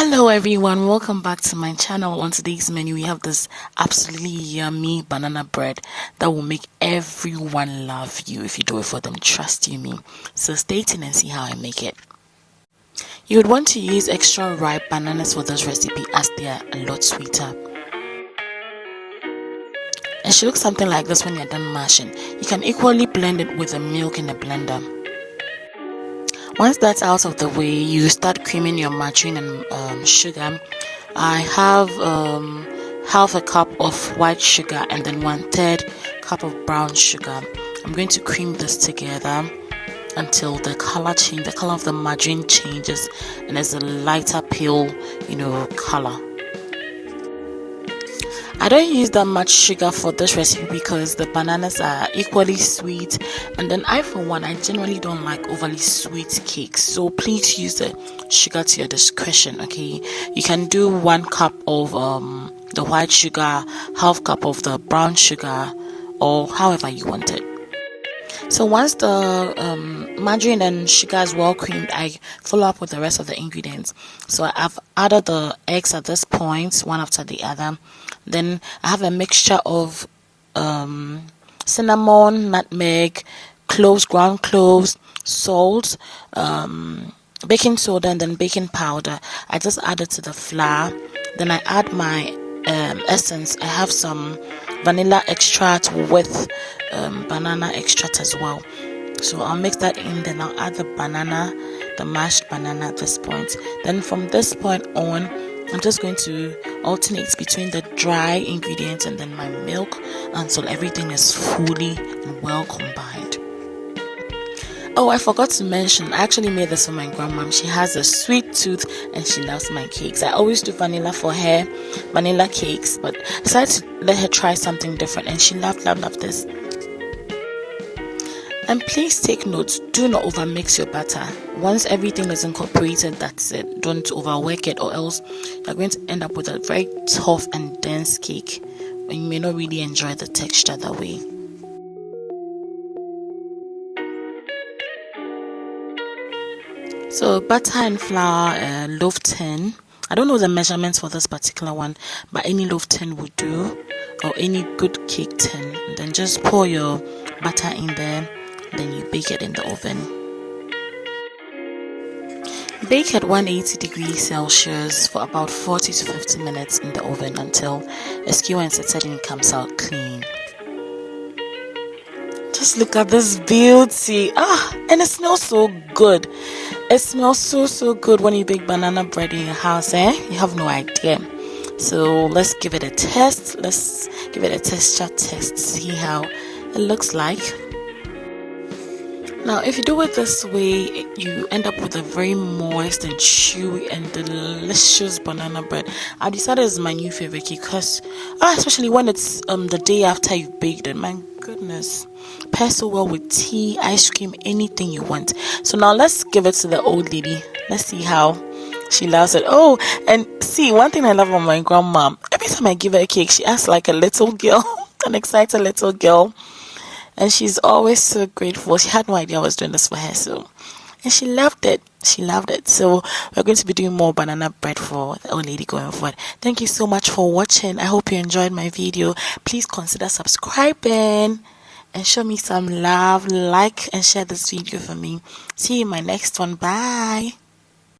Hello everyone, welcome back to my channel. On today's menu we have this absolutely yummy banana bread that will make everyone love you if you do it for them, trust you me. So stay tuned and see how I make it. You would want to use extra ripe bananas for this recipe as they are a lot sweeter. It should look something like this when you're done mashing. You can equally blend it with the milk in the blender. Once that's out of the way, you start creaming your margarine and sugar. I have half a cup of white sugar and then 1/3 cup of brown sugar. I'm going to cream this together until the color of the margarine changes and there's a lighter pale, color. I don't use that much sugar for this recipe because the bananas are equally sweet, and then I generally don't like overly sweet cakes, so please use the sugar to your discretion. Okay, you can do 1 cup of the white sugar, half cup of the brown sugar, or however you want it. So once the margarine and sugar is well creamed, I follow up with the rest of the ingredients. So I've added the eggs at this point, one after the other. Then I have a mixture of cinnamon, nutmeg, cloves, ground cloves, salt, baking soda, and then baking powder. I just add it to the flour. Then I add my essence. I have some vanilla extract with banana extract as well. So I'll mix that in, then I'll add the mashed banana at this point. Then from this point on, I'm just going to alternate between the dry ingredients and then my milk until everything is fully and well combined. Oh, I forgot to mention, I actually made this for my grandma. She has a sweet tooth and she loves my cakes. I always do vanilla for her, vanilla cakes, but I decided to let her try something different and she loved this. And please take note, do not overmix your batter. Once everything is incorporated, that's it. Don't overwork it, or else you're going to end up with a very tough and dense cake and you may not really enjoy the texture that way. So butter and flour, loaf tin. I don't know the measurements for this particular one, but any loaf tin would do, or any good cake tin. And then just pour your butter in there. Then you bake it in the oven. Bake at 180 degrees Celsius for about 40 to 50 minutes in the oven until a skewer and setting comes out clean. Just look at this beauty. And it smells so good. It smells so good when you bake banana bread in your house, You have no idea. So let's give it a test. Let's give it a texture test, see how it looks like. Now, if you do it this way, you end up with a very moist and chewy and delicious banana bread. I decided it's my new favorite cake because, especially when it's the day after you've baked it. My goodness, pairs so well with tea, ice cream, anything you want. So now let's give it to the old lady. Let's see how she loves it. Oh, and see, one thing I love about my grandma, every time I give her a cake, she acts like a little girl, an excited little girl. And she's always so grateful. She had no idea I was doing this for her, and she loved it. So we're going to be doing more banana bread for the old lady going forward. Thank you so much for watching. I hope you enjoyed my video. Please consider subscribing and show me some love. Like and share this video for me. See you in my next one. Bye.